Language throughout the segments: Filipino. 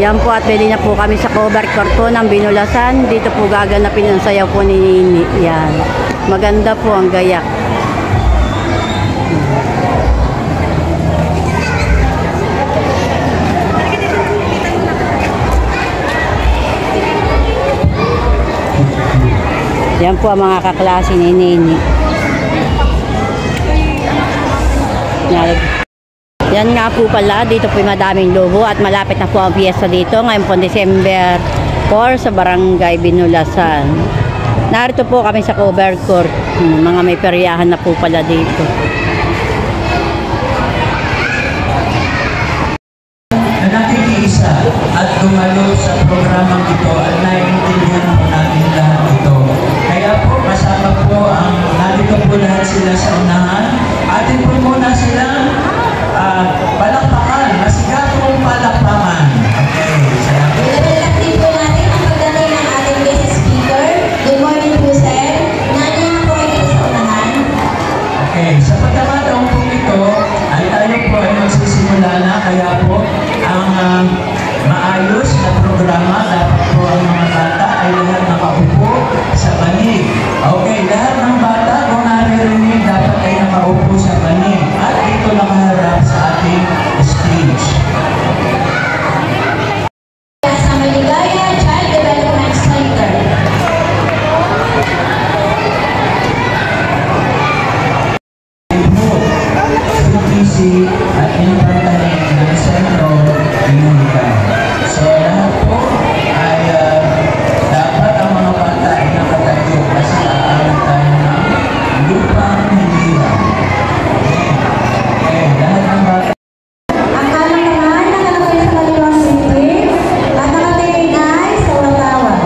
Yan po, at pwede na po kami sa cover court po ng Binulasan. Dito po gaganapin ang sayaw po ni Nini. Yan. Maganda po ang gayak. Yan po ang mga kaklase ni Nini. Yan nga po pala, dito po madaming lobo at malapit na po ang piyesta dito ngayon po December 4 sa Barangay Binulasan. Narito po kami sa cover court. Mga may peryahan na po pala dito. Na nakikiisa at dumalo sa programang ito at naiintindihan po natin lahat ito. Kaya po kasama po ang narito po lahat sila sa unahan. Atin po muna silang palakpakan, masigatong palakpakan. Okay, salamat. Ilalagay po natin ang pagdating ng ating guest speaker. Good morning po, sir. Nandiyan po kayo sa unahan. Okay, sa pagkakataon po ito, ay tayo po ay magsisimula na. Kaya po, ang maayos na programa, dapat po ang mga bata ay lahat nakaupo sa banig. Okay, lahat ng bata, kung naririnig, dapat ay nakaupo sa banig. At dito nakaharap sa ating stage. Sa Maligaya Child Development Center. CPC at implantahin ng sentro imunika. So lahat po ay dapat ang mga bata ay nakatayo kasi aarang tayo ng lupang hilihan. Okay, lahat ng bata. Ang kanan naman, nakalagay sa kaliwang sipin at nakatingay sa ulatawan.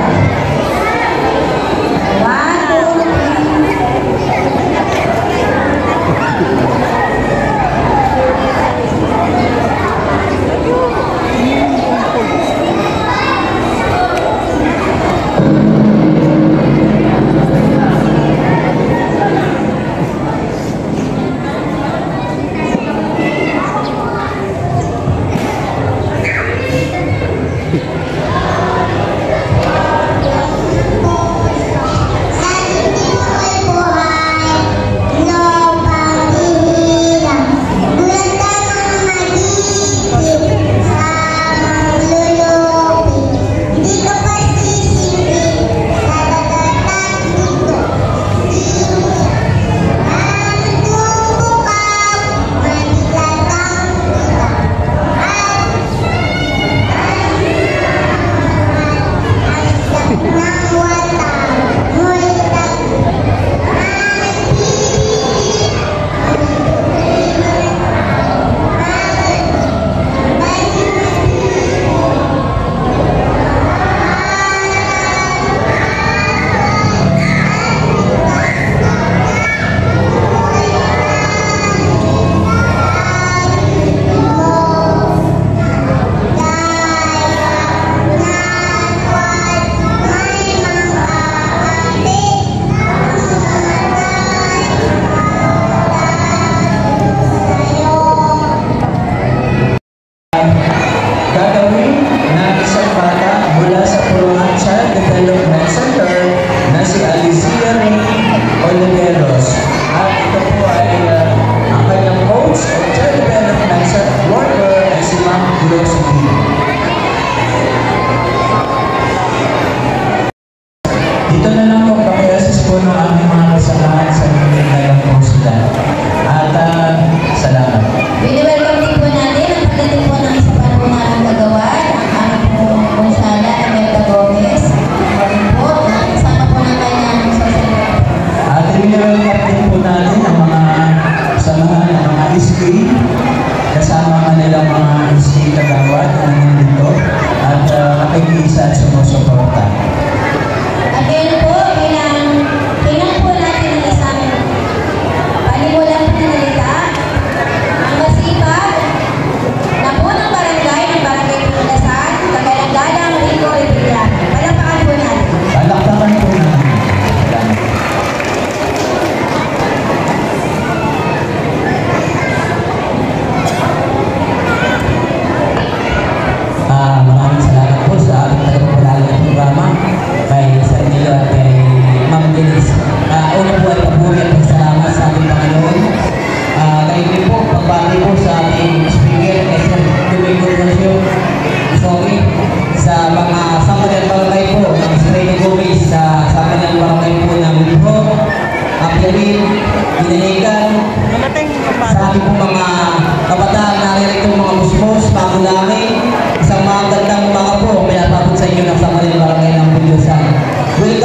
1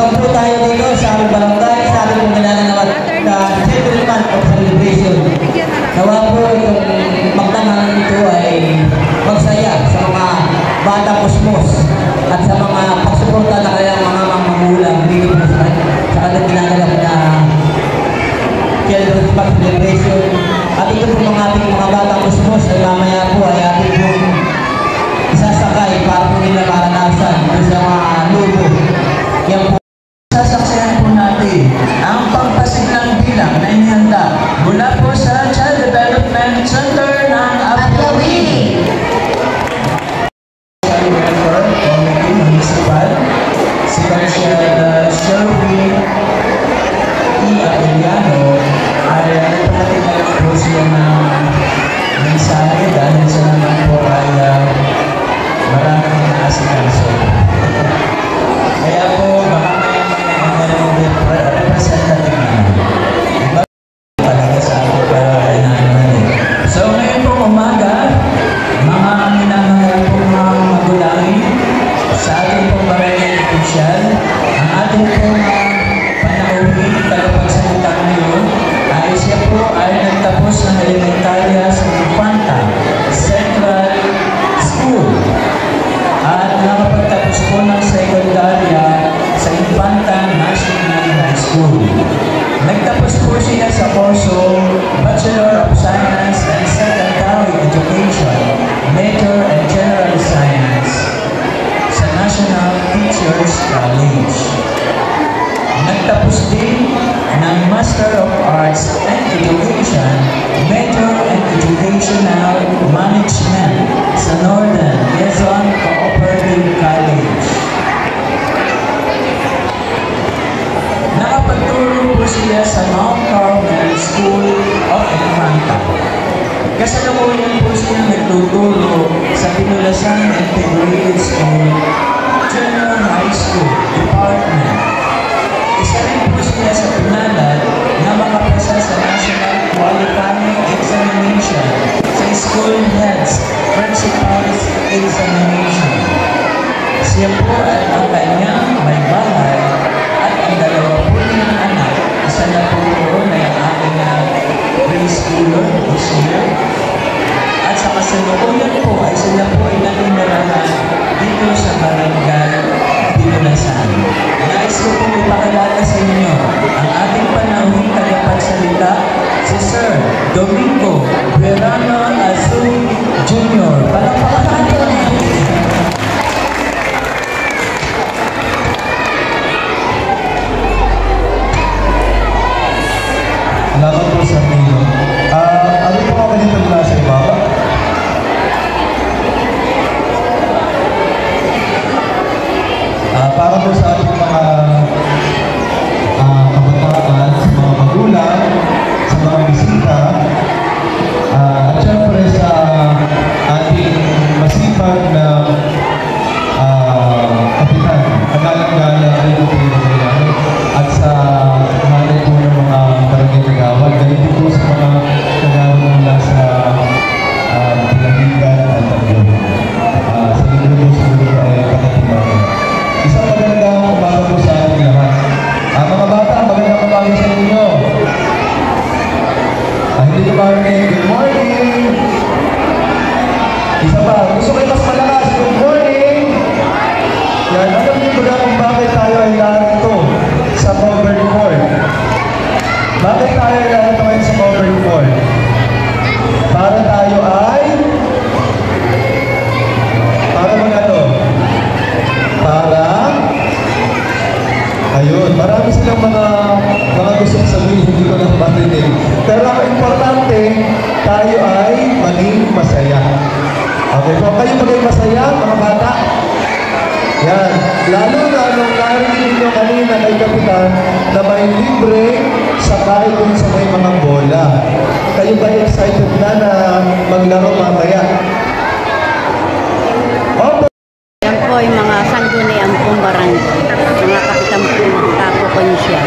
welcome po tayo dito sa aming barangay, sa aming pangalanan naman na Settlement of Celebration. Nawa po itong magtangalan ito ay magsaya sa mga bata pusmos at sa mga pagsuporta na kayang mga magulang dito po sa kanilang ginagawa na Settlement of Celebration. At ito po mga ating mga bata pusmos ay mamaya po ay ating pong isasakay para po nila maranasan sa mga lubo. Yan po, sasaksihan po natin ang pagpasiglang bilang na inihanda mula po sa Child Development Center ng Aplawi. Municipal, si Consiel Sherwin E. Apeliano ay nagpapatigalan po siya ng mensahe dahil sa naman po ay maraming naasikaso. Kaya po, baka may representative naman. Iba talaga sa ako para inaananin. So, ngayon po umaga, mga minamahal po mga magulangin sa ating pong barangay official, ang ating pong panauhin, tagapagsalita ngayon, ay siya po ay nagtapos ng elementarya sa Infanta Central School. At nakapagtapos po ng sekundarya sa Infanta National High School. Nagtapos po siya sa kurso Bachelor of Science and Secondary Education, Major and General Science sa National Teachers College. Nagtapos din ng Master of Arts and Education, Major in Educational Management sa Northern Quezon Cooperative College. Nakapagturo po siya sa Mount Carmel School of Infanta. Kasalukuyan po siya nagtuturo sa Pinulasan Integrated School, Junior High School Department. Isa rin po siya sa pinalad na makapasa sa National Qualifying Examination sa School Heads Principals Examination. Siya po ay ang kanyang may bahay at ang dalawa po niyang anak. Isa na po na yung aking preschooler this year. At sa kasalukuyan po ay sila po ay naninirahan dito sa barangay Pinulasan. Nais ko po ipakilala sa inyo ang ating panahong tagapagsalita, si Sir Domingo Verano Azul Jr. Palakpakan natin. Salamat po sa inyo. Ano po ako dito mula sa ibaba? Para po sa ating mga kabataan, sa mga magulang, sa mga bisita, at syempre sa ating masipag na kapitan, kagalang-galang ay po pinagkailangan, at sa hanay po ng mga barangay kagawad, ganito po sa mga kagawad mula sa Pinaghigan at Taglong. Sa libro po siguro ay Katatibagan. Isang magandang umaga po sa ating lahat. Mga bata, magandang umaga sa inyo. Hindi ko marinig, good morning! Isa pa, gusto kayo mas malakas, good morning! Yan, alam niyo ba kung bakit tayo ay narito sa covered court? Bakit tayo ay narito ngayon sa covered court? Para tayo ay ayun, marami silang mga gustong sabihin, hindi ko na matinig. Pero ang importante, tayo ay maging masaya. Okay po, kayo maging masaya, mga bata? Yan, lalo na nung narinig ninyo kanina kay Kapitan na may libre sakay dun sa may mga bola. Kayo ba excited na maglaro mamaya? Opo! Yan po yung mga sangguniang pong barangay. Mga kapitan po ng Tapo Konsya.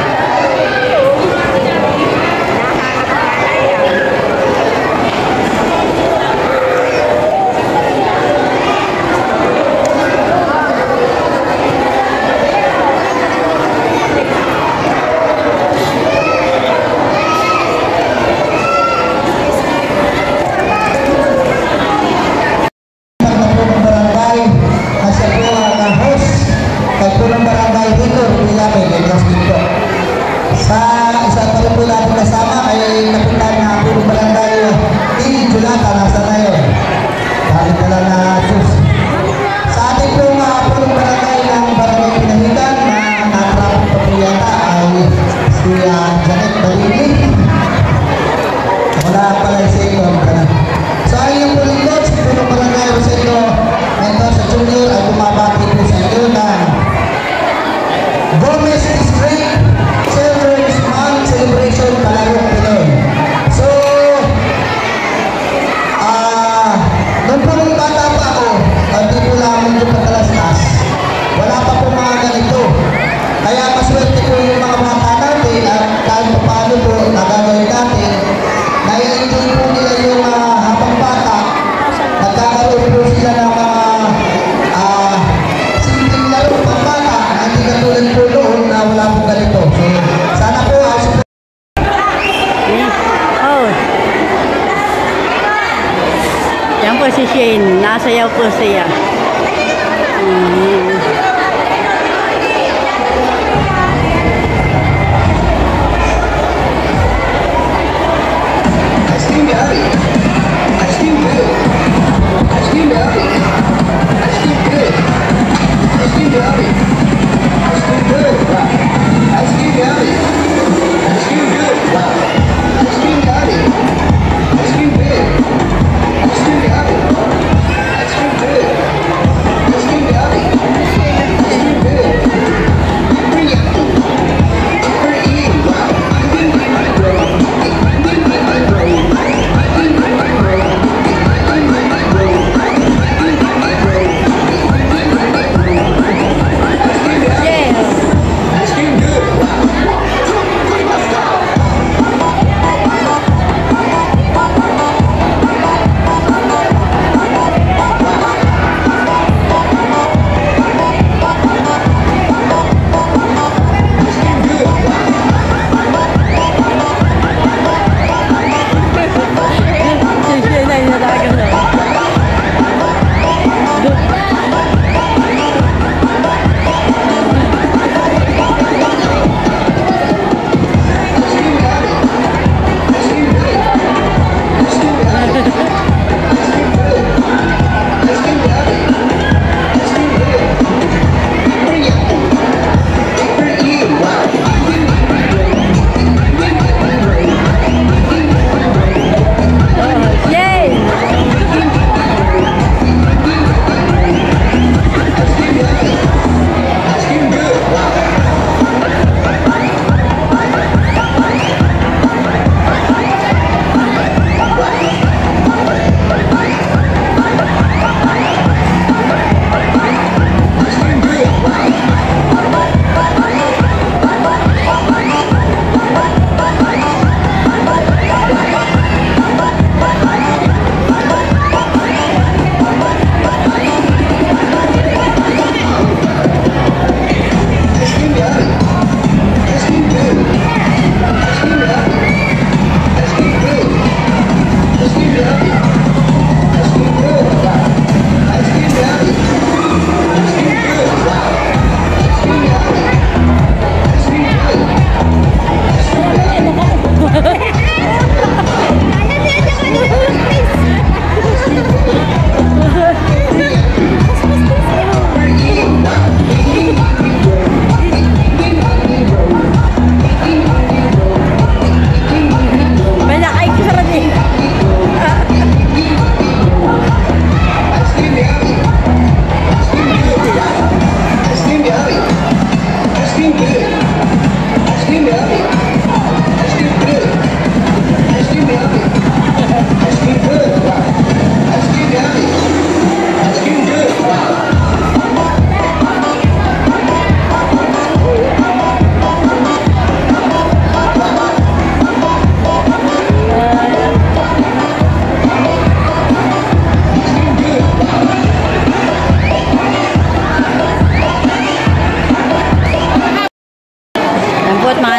Always is great. Children's Month celebration Kalayong Pinoy. So, nung pong bata pa ako, hindi ko lang medyo patalastas. Wala pa po mga ganito. Kaya maswerte po yung mga bata natin at kahit pa paano po nagagawin natin, nai-enjoy po nila yung habang bata, nagkakaroon po sila ng mga simpleng laro pang bata na hindi katulad po noon na wala po ganito. So, sana po Oh. Yan po si Shane. Nasayaw po siya.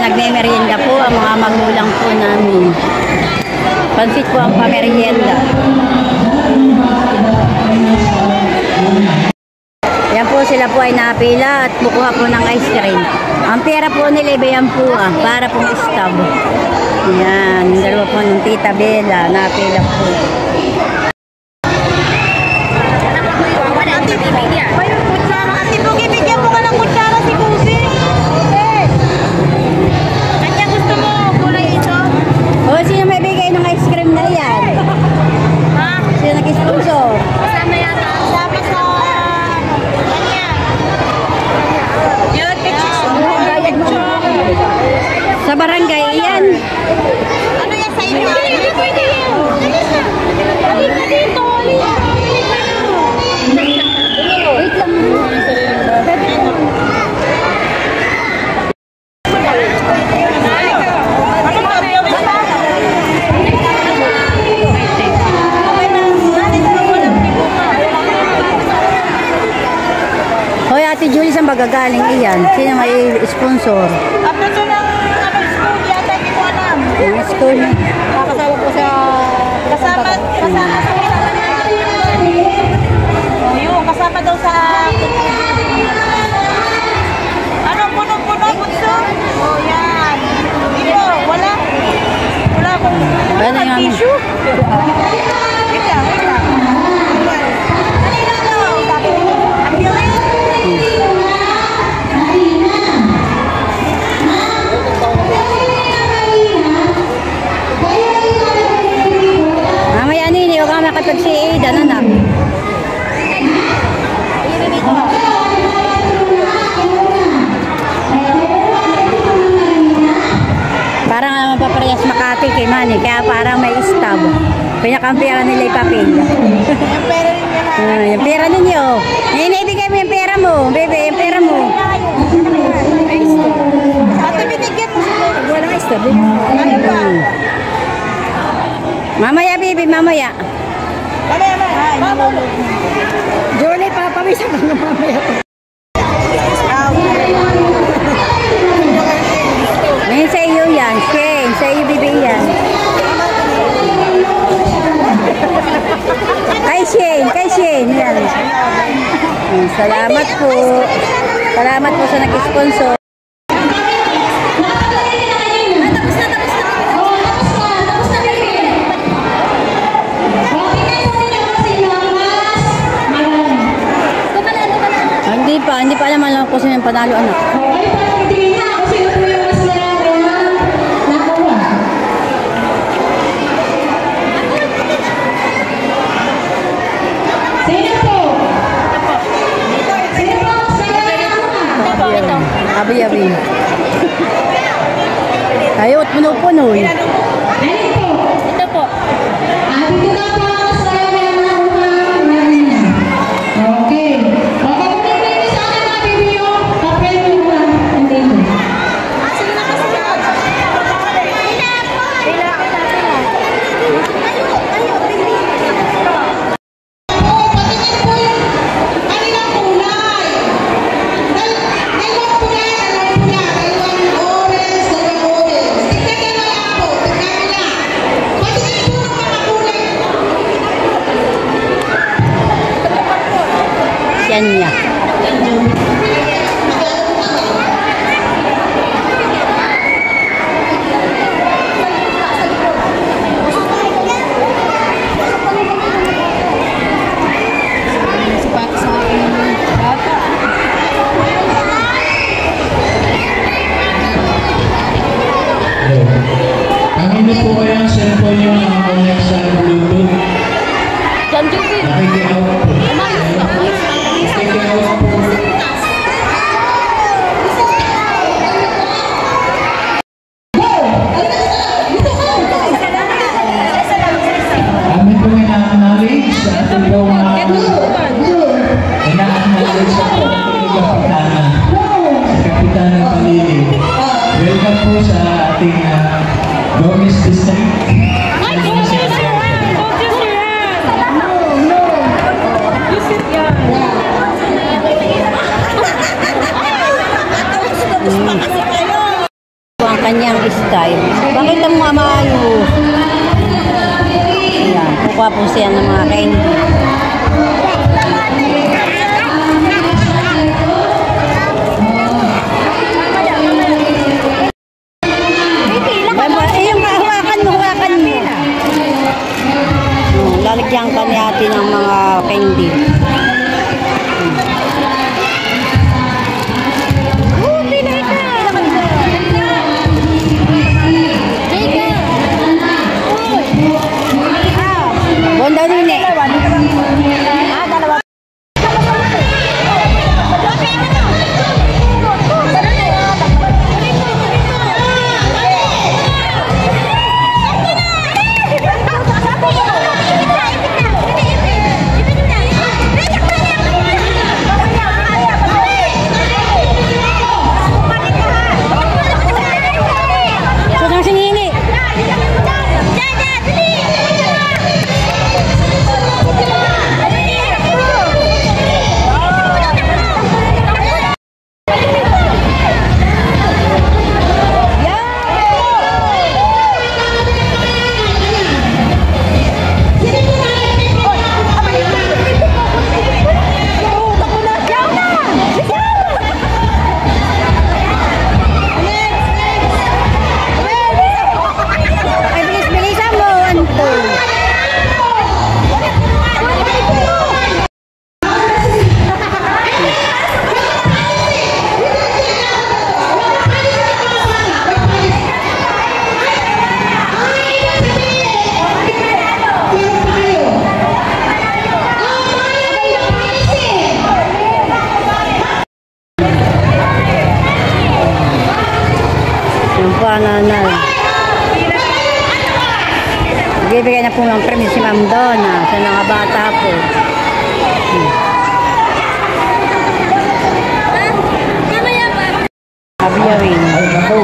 Nagme-merienda po ang mga magulang po namin. Pansit po ang pamerienda. Yan po, sila po ay napila at bukuha po ng ice cream. Ang pera po nila iba yan po para pong stab. Yan, yung dalawa po ng Tita Bella, napila po. Sa barangay, yan. Ano yan sa inyo? Hindi pwede yan. Halika dito. Wait lang. Hoy, Ate Julie, saan magagaling iyan? Sino may sponsor? After to ng school yata, hindi ko alam. Yung school. Kasama po sa... Kasama daw sa... Ano, puno-puno, bunso? Oh, yan. Dito, wala. Wala akong... Ano yung... Tissue? Wait lang. Kanina daw. Ang bilis. Mamaya nini, huwag ka makapag-si-Aidan, anak. Parang naman paparehas Makati kay Manny, kaya parang may stab. Pinakampira nila yung papel. Yung pera rin yan ha. Yung pera ninyo. Naibigay mo yung pera mo, bebe, yung pera mo. Ate, binigyan mo sila. Walang stab. Ano ba? Mamaya, baby, mamaya. Mama. Julie, papawisa ka na mamaya. Ngayon sa iyo yan, Shane. Sa iyo, baby, yan. Kay Shane, yan. Salamat po. Salamat po sa nag-sponsor. Hindi pa alam lang kung sino yung panalo, anak. Abi. Ayaw at puno-puno eh. Ito po. Yan niya. Kanino po kaya ang cellphone yung nakakonect sa Bluetooth? Nakiki-out po. Nakiki-out po. Kami po ina-acknowledge sa ating pong ina-acknowledge sa kapitana. Sa Kapitana Palili. Welcome po sa ating Gomez District. Ang kanyang style. Bakit ang mga maayos? Ayan, kukuha po siya ng mga candy. Hawakan mo. Lalagyan ka ni ate ng mga candy. Bonda nini. Yan po ang nanay. Bibigay na po ng premium si Ma'am Donna sa mga bata po. Abiyawin. Ay, naku.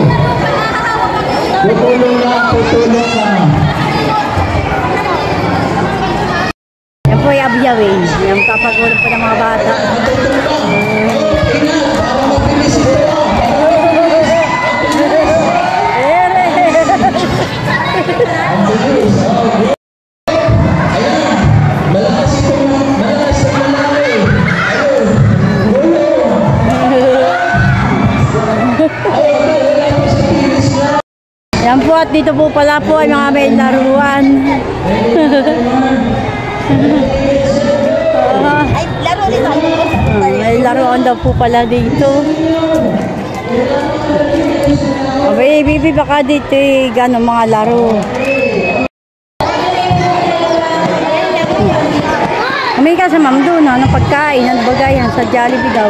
Tutulong na, tutulong na. Yan po yung abiyawin. Yung kapag-ulap po ng mga bata. Tingnan, para mabilis ito. Ayan, malakas ito, malakas ang malaki. Ayun, Yan po at dito po pala po ay mga may laruan. Ay, laro nito. May laruan daw po pala dito. Abay, bibi baka dito eh, gano'ng mga laro. Humingi ka sa Ma'am Donna ng pagkain, ng bagayan sa Jollibee daw.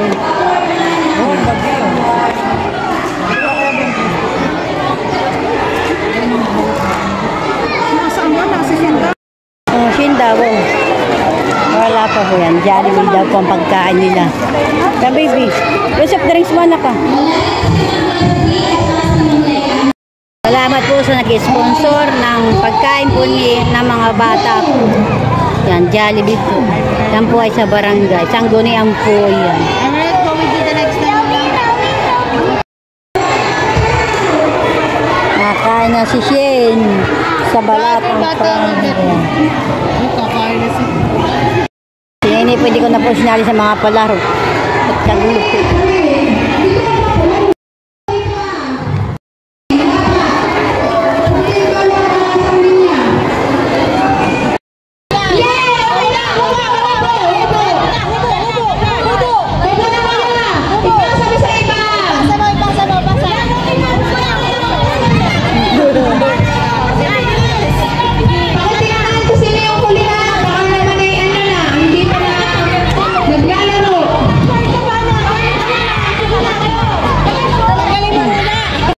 Shinda po. Wala pa po yan. Jollibee daw po ang pagkain nila. Ka baby, yung soft drinks mo na ka. Salamat po sa nag-sponsor ng pagkain po ng mga bata po. Yan, Jollibee po. Yan po ay sa barangay. Sanggunian po yan. Nakain na si Shane sa balatang pamilya. Hindi pwede ko na po sinali sa mga palaro. At kagulo po.